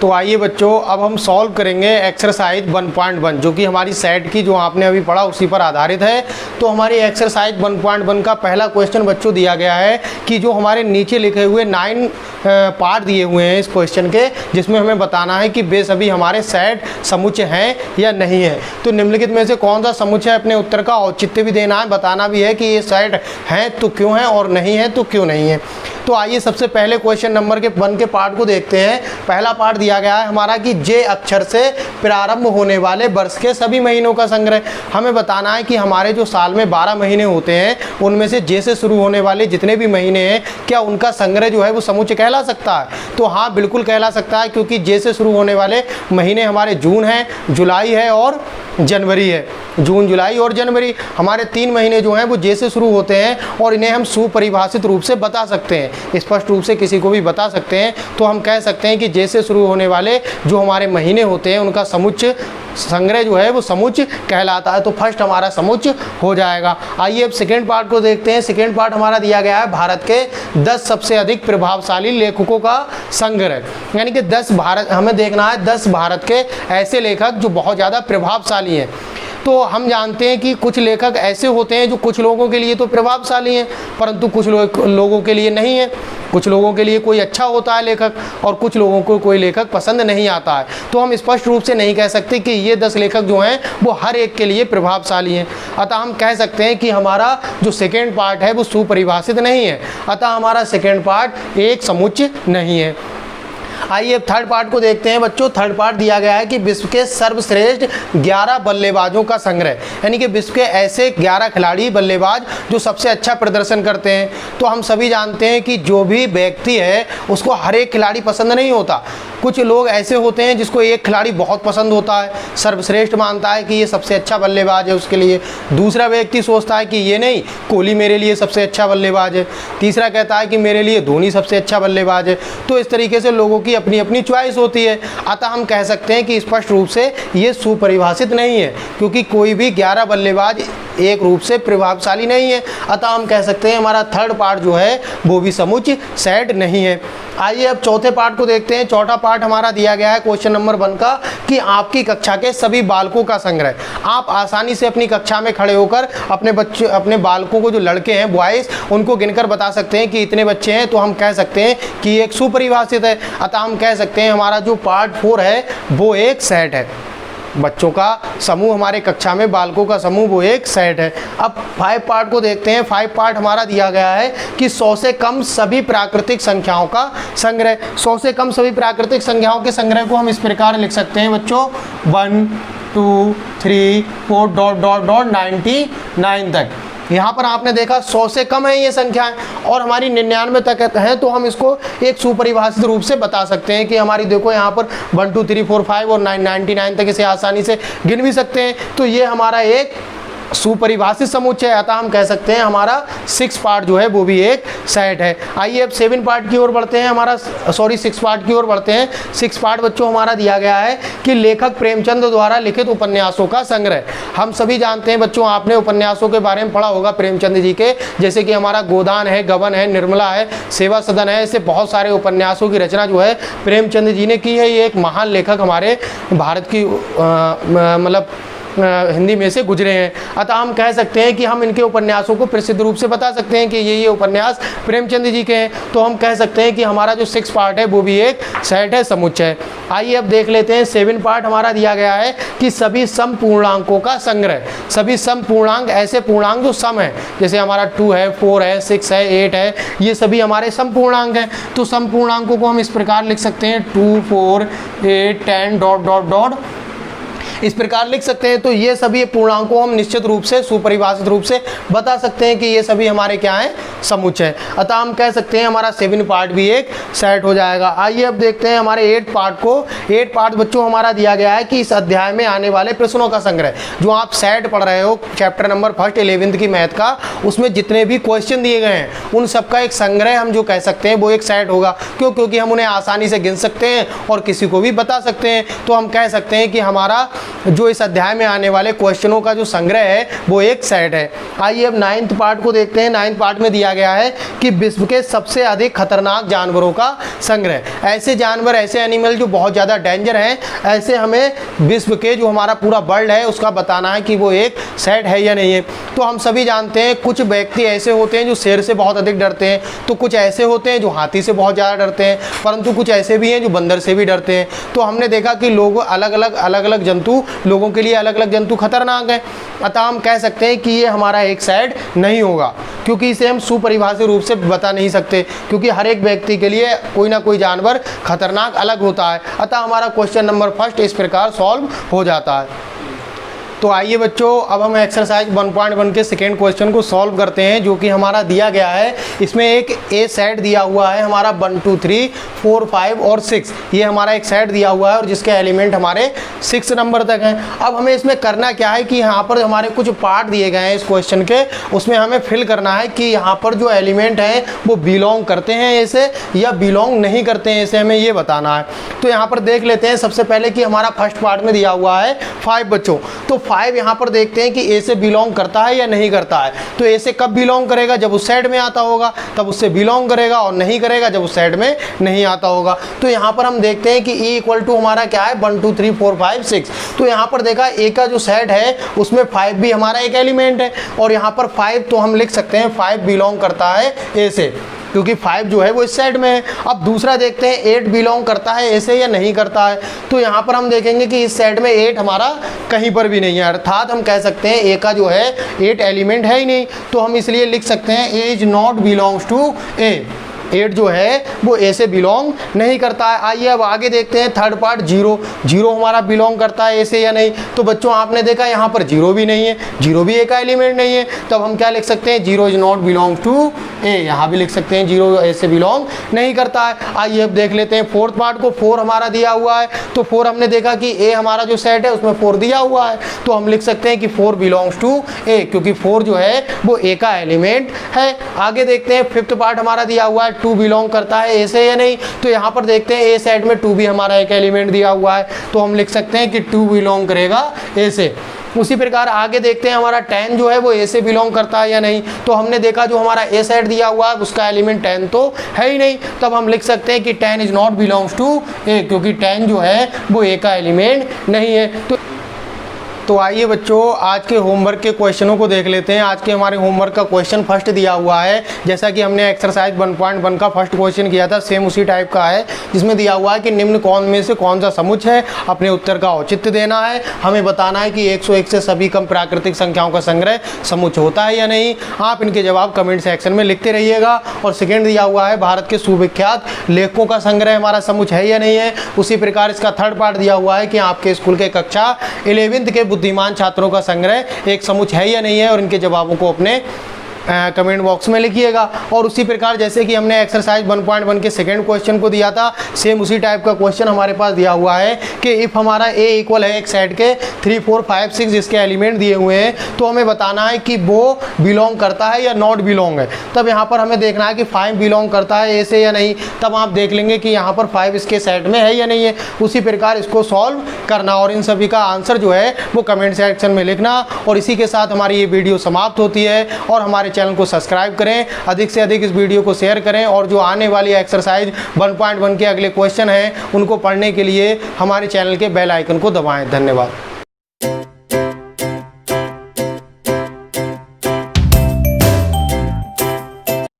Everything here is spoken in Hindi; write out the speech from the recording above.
तो आइए बच्चों, अब हम सॉल्व करेंगे एक्सरसाइज 1.1 जो कि हमारी सेट की जो आपने अभी पढ़ा उसी पर आधारित है। तो हमारी एक्सरसाइज 1.1 का पहला क्वेश्चन बच्चों दिया गया है कि जो हमारे नीचे लिखे हुए 9 पार्ट दिए हुए हैं इस क्वेश्चन के, जिसमें हमें बताना है कि वे सभी हमारे सेट समुच्चय हैं या नहीं है। तो निम्नलिखित में से कौन सा समुच्चय है, अपने उत्तर का औचित्य भी देना है, बताना भी है कि ये सेट हैं तो क्यों है और नहीं है तो क्यों नहीं है। तो आइए सबसे पहले क्वेश्चन नंबर 1 के पार्ट को देखते हैं। पहला पार्ट दिया गया है हमारा कि जे अक्षर से प्रारंभ होने वाले वर्ष के सभी महीनों का संग्रह। हमें बताना है कि हमारे जो साल में 12 महीने होते हैं उनमें से जे से शुरू होने वाले जितने भी महीने हैं क्या उनका संग्रह जो है वो समुच्चय कहला सकता है। तो हाँ, बिल्कुल कहला सकता है, क्योंकि जे से शुरू होने वाले महीने हमारे जून है, जुलाई है और जनवरी है। जून, जुलाई और जनवरी हमारे 3 महीने जो हैं वो जे से शुरू होते हैं और इन्हें हम सुपरिभाषित रूप से बता सकते हैं, स्पष्ट रूप से किसी को भी बता सकते हैं। तो हम कह सकते हैं कि जे से शुरू होने वाले जो हमारे महीने होते हैं उनका समुच्चय संग्रह जो है वो समुच्चय कहलाता है। तो फर्स्ट हमारा समुच्चय हो जाएगा। आइए अब सेकेंड पार्ट को देखते हैं। सेकेंड पार्ट हमारा दिया गया है भारत के 10 सबसे अधिक प्रभावशाली लेखकों का संग्रह, यानी कि 10 भारत, हमें देखना है 10 भारत के ऐसे लेखक जो बहुत ज़्यादा प्रभावशाली हैं। तो हम जानते हैं कि कुछ लेखक ऐसे होते हैं जो कुछ लोगों के लिए तो प्रभावशाली हैं परंतु कुछ लोगों के लिए नहीं है। कुछ लोगों के लिए कोई अच्छा होता है लेखक और कुछ लोगों को कोई लेखक पसंद नहीं आता है। तो हम स्पष्ट रूप से नहीं कह सकते कि ये 10 लेखक जो हैं वो हर एक के लिए प्रभावशाली हैं। अतः हम कह सकते हैं कि हमारा जो सेकेंड पार्ट है वो सुपरिभाषित नहीं है, अतः हमारा सेकेंड पार्ट एक समुच्चय नहीं है। आइए अब थर्ड पार्ट को देखते हैं बच्चों। थर्ड पार्ट दिया गया है कि विश्व के सर्वश्रेष्ठ 11 बल्लेबाजों का संग्रह, यानी कि विश्व के ऐसे 11 खिलाड़ी बल्लेबाज जो सबसे अच्छा प्रदर्शन करते हैं। तो हम सभी जानते हैं कि जो भी व्यक्ति है उसको हर एक खिलाड़ी पसंद नहीं होता। कुछ लोग ऐसे होते हैं जिसको एक खिलाड़ी बहुत पसंद होता है, सर्वश्रेष्ठ मानता है कि ये सबसे अच्छा बल्लेबाज है उसके लिए। दूसरा व्यक्ति सोचता है कि ये नहीं, कोहली मेरे लिए सबसे अच्छा बल्लेबाज है। तीसरा कहता है कि मेरे लिए धोनी सबसे अच्छा बल्लेबाज है। तो इस तरीके से लोगों की अपनी अपनी चॉइस होती है। अतः हम कह सकते हैं कि स्पष्ट रूप से ये सुपरिभाषित नहीं है, क्योंकि कोई भी 11 बल्लेबाज एक रूप से प्रभावशाली नहीं है। अतः हम कह सकते हैं हमारा थर्ड पार्ट जो है वो भी समुच्चय सेट नहीं है। आइए अब चौथे पार्ट को देखते हैं। चौथा पार्ट हमारा दिया गया है क्वेश्चन नंबर 1 का कि आपकी कक्षा के सभी बालकों का संग्रह। आप आसानी से अपनी कक्षा में खड़े होकर अपने बालकों को, जो लड़के हैं बॉयज़, उनको गिनकर बता सकते हैं कि इतने बच्चे हैं। तो हम कह सकते हैं कि एक सुपरिभाषित है। अतः हम कह सकते हैं हमारा जो पार्ट 4 है वो एक सेट है। बच्चों का समूह, हमारे कक्षा में बालकों का समूह, वो एक सेट है। अब 5 पार्ट को देखते हैं। 5 पार्ट हमारा दिया गया है कि 100 से कम सभी प्राकृतिक संख्याओं का संग्रह। 100 से कम सभी प्राकृतिक संख्याओं के संग्रह को हम इस प्रकार लिख सकते हैं बच्चों, 1 2 3 4 99 तक। यहाँ पर आपने देखा 100 से कम है ये संख्याएं और हमारी 99 तक है। तो हम इसको एक सुपरिभाषित रूप से बता सकते हैं कि हमारी देखो यहाँ पर 1 2 3 4 5 और 99 तक इसे आसानी से गिन भी सकते हैं। तो ये हमारा एक सुपरिभाषित समुच्चय है। अतः हम कह सकते हैं हमारा 6 पार्ट जो है वो भी एक सेट है। आइए अब 7 पार्ट की ओर बढ़ते हैं। 6 पार्ट की ओर बढ़ते हैं। 6 पार्ट बच्चों हमारा दिया गया है कि लेखक प्रेमचंद द्वारा लिखित उपन्यासों का संग्रह। हम सभी जानते हैं बच्चों, आपने उपन्यासों के बारे में पढ़ा होगा प्रेमचंद जी के, जैसे कि हमारा गोदान है, गबन है, निर्मला है, सेवा सदन है। ऐसे बहुत सारे उपन्यासों की रचना जो है प्रेमचंद जी ने की है। ये एक महान लेखक हमारे भारत की मतलब हिंदी में से गुजरे हैं। अतः हम कह सकते हैं कि हम इनके उपन्यासों को प्रसिद्ध रूप से बता सकते हैं कि ये उपन्यास प्रेमचंद जी के हैं। तो हम कह सकते हैं कि हमारा जो 6 पार्ट है वो भी एक सेट है, समुच्चय। आइए अब देख लेते हैं 7 पार्ट हमारा दिया गया है कि सभी सम पूर्णांकों का संग्रह। सभी सम पूर्णांक, ऐसे पूर्णांक जो सम है, जैसे हमारा 2 है, 4 है, 6 है, 8 है, ये सभी हमारे सम पूर्णांक हैं। तो सम पूर्णांकों को हम इस प्रकार लिख सकते हैं 2 4 8 10 इस प्रकार लिख सकते हैं। तो ये सभी पूर्णांकों हम निश्चित रूप से सुपरिभाषित रूप से बता सकते हैं कि ये सभी हमारे क्या हैं, समुच्चय। अतः हम कह सकते हैं हमारा 7 पार्ट भी एक सेट हो जाएगा। आइए अब देखते हैं हमारे 8 पार्ट को। 8 पार्ट बच्चों हमारा दिया गया है कि इस अध्याय में आने वाले प्रश्नों का संग्रह। जो आप सेट पढ़ रहे हो, चैप्टर नंबर 1 11th की मैथ का, उसमें जितने भी क्वेश्चन दिए गए हैं उन सबका एक संग्रह हम जो कह सकते हैं वो एक सेट होगा। क्योंकि हम उन्हें आसानी से गिन सकते हैं और किसी को भी बता सकते हैं। तो हम कह सकते हैं कि हमारा जो इस अध्याय में आने वाले क्वेश्चनों का जो संग्रह है वो एक सेट है। आइए अब 9th पार्ट को देखते हैं। 9th पार्ट में दिया गया है कि विश्व के सबसे अधिक खतरनाक जानवरों का संग्रह। ऐसे जानवर, ऐसे एनिमल जो बहुत ज़्यादा डेंजर हैं, ऐसे हमें विश्व के जो हमारा पूरा वर्ल्ड है उसका बताना है कि वो एक सेट है या नहीं है। तो हम सभी जानते हैं कुछ व्यक्ति ऐसे होते हैं जो शेर से बहुत अधिक डरते हैं, तो कुछ ऐसे होते हैं जो हाथी से बहुत ज़्यादा डरते हैं, परंतु कुछ ऐसे भी हैं जो बंदर से भी डरते हैं। तो हमने देखा कि लोग अलग अलग जंतु, लोगों के लिए अलग अलग जंतु खतरनाक हैं। अतः हम कह सकते हैं कि ये हमारा एक सेट नहीं होगा, क्योंकि इसे हम सुपरिभाषित रूप से बता नहीं सकते, क्योंकि हर एक व्यक्ति के लिए कोई ना कोई जानवर खतरनाक अलग होता है। अतः हमारा क्वेश्चन नंबर फर्स्ट इस प्रकार सॉल्व हो जाता है। तो आइए बच्चों, अब हम एक्सरसाइज 1.1 के सेकेंड क्वेश्चन को सॉल्व करते हैं, जो कि हमारा दिया गया है। इसमें एक ए सेट दिया हुआ है हमारा 1 2 3 4 5 और 6, ये हमारा एक सेट दिया हुआ है और जिसके एलिमेंट हमारे 6 नंबर तक हैं। अब हमें इसमें करना क्या है कि यहाँ पर हमारे कुछ पार्ट दिए गए हैं इस क्वेश्चन के, उसमें हमें फिल करना है कि यहाँ पर जो एलिमेंट हैं वो बिलोंग करते हैं ऐसे या बिलोंग नहीं करते हैं ऐसे, हमें ये बताना है। तो यहाँ पर देख लेते हैं सबसे पहले कि हमारा फर्स्ट पार्ट में दिया हुआ है 5 बच्चों। तो 5 यहाँ पर देखते हैं कि ए से बिलोंग करता है या नहीं करता है। तो ए से कब बिलोंग करेगा? जब उस सेट में आता होगा तब उससे बिलोंग करेगा, और नहीं करेगा जब उस सेट में नहीं आता होगा। तो यहाँ पर हम देखते हैं कि ए इक्वल टू हमारा क्या है 1 2 3 4 5 6। तो यहाँ पर देखा ए का जो सेट है उसमें 5 भी हमारा एक एलिमेंट है, और यहाँ पर 5 तो हम लिख सकते हैं 5 बिलोंग करता है ए से, क्योंकि 5 जो है वो इस सेट में है। अब दूसरा देखते हैं 8 बिलोंग करता है ऐसे या नहीं करता है। तो यहाँ पर हम देखेंगे कि इस सेट में 8 हमारा कहीं पर भी नहीं है, अर्थात हम कह सकते हैं ए का जो है 8 एलिमेंट है ही नहीं। तो हम इसलिए लिख सकते हैं ए इज नॉट बिलोंग्स टू ए, 8 जो है वो ए से बिलोंग नहीं करता है। आइए अब आगे देखते हैं थर्ड पार्ट 0 हमारा बिलोंग करता है ए से या नहीं। तो बच्चों आपने देखा यहाँ पर 0 भी नहीं है, 0 भी ए का एलिमेंट नहीं है, तब हम क्या लिख सकते हैं 0 इज नॉट बिलोंग टू ए, यहाँ भी लिख सकते हैं 0 ए से बिलोंग नहीं करता है। आइए अब देख लेते हैं फोर्थ पार्ट को। 4 हमारा दिया हुआ है, तो 4 हमने देखा कि ए हमारा जो सेट है उसमें 4 दिया हुआ है, तो हम लिख सकते हैं कि 4 बिलोंग्स टू ए, क्योंकि 4 जो है वो ए का एलिमेंट है। आगे देखते हैं फिफ्थ पार्ट हमारा दिया हुआ है 2 बिलोंग करता है ए से या नहीं। तो यहाँ पर देखते हैं ए सेट में 2 भी हमारा एक एलिमेंट दिया हुआ है, तो हम लिख सकते हैं कि 2 बिलोंग करेगा ए से। उसी प्रकार आगे देखते हैं हमारा 10 जो है वो ए से बिलोंग करता है या नहीं। तो हमने देखा जो हमारा ए सेट दिया हुआ है उसका एलिमेंट 10 तो है ही नहीं, तब हम लिख सकते हैं कि 10 इज नॉट बिलोंग्स टू ए, क्योंकि 10 जो है वो ए का एलिमेंट नहीं है। तो आइए बच्चों आज के होमवर्क के क्वेश्चनों को देख लेते हैं। आज के हमारे होमवर्क का क्वेश्चन फर्स्ट दिया हुआ है, जैसा कि हमने एक्सरसाइज 1.1 का फर्स्ट क्वेश्चन किया था, सेम उसी टाइप का है, जिसमें दिया हुआ है कि निम्न कौन में से कौन सा समुच्चय है, अपने उत्तर का औचित्य देना है। हमें बताना है कि 101 से सभी कम प्राकृतिक संख्याओं का संग्रह समुच्चय होता है या नहीं। आप इनके जवाब कमेंट सेक्शन में लिखते रहिएगा। और सेकेंड दिया हुआ है भारत के सुविख्यात लेखकों का संग्रह हमारा समुच्चय है या नहीं है। उसी प्रकार इसका थर्ड पार्ट दिया हुआ है कि आपके स्कूल के कक्षा 11वीं के बुद्धिमान छात्रों का संग्रह एक समुच्चय है या नहीं है, और इनके जवाबों को अपने कमेंट बॉक्स में लिखिएगा। और उसी प्रकार जैसे कि हमने एक्सरसाइज 1.1 के सेकंड क्वेश्चन को दिया था, सेम उसी टाइप का क्वेश्चन हमारे पास दिया हुआ है कि इफ़ हमारा ए इक्वल है एक सेट के 3 4 5 6 जिसके एलिमेंट दिए हुए हैं, तो हमें बताना है कि वो बिलोंग करता है या नॉट बिलोंग है। तब यहाँ पर हमें देखना है कि 5 बिलोंग करता है ए से या नहीं, तब आप देख लेंगे कि यहाँ पर 5 इसके सेट में है या नहीं है। उसी प्रकार इसको सॉल्व करना और इन सभी का आंसर जो है वो कमेंट सेक्शन में लिखना। और इसी के साथ हमारी ये वीडियो समाप्त होती है। और हमारे चैनल को सब्सक्राइब करें, अधिक से अधिक इस वीडियो को शेयर करें, और जो आने वाली एक्सरसाइज 1.1 के अगले क्वेश्चन हैं उनको पढ़ने के लिए हमारे चैनल के बेल आइकन को दबाएं। धन्यवाद।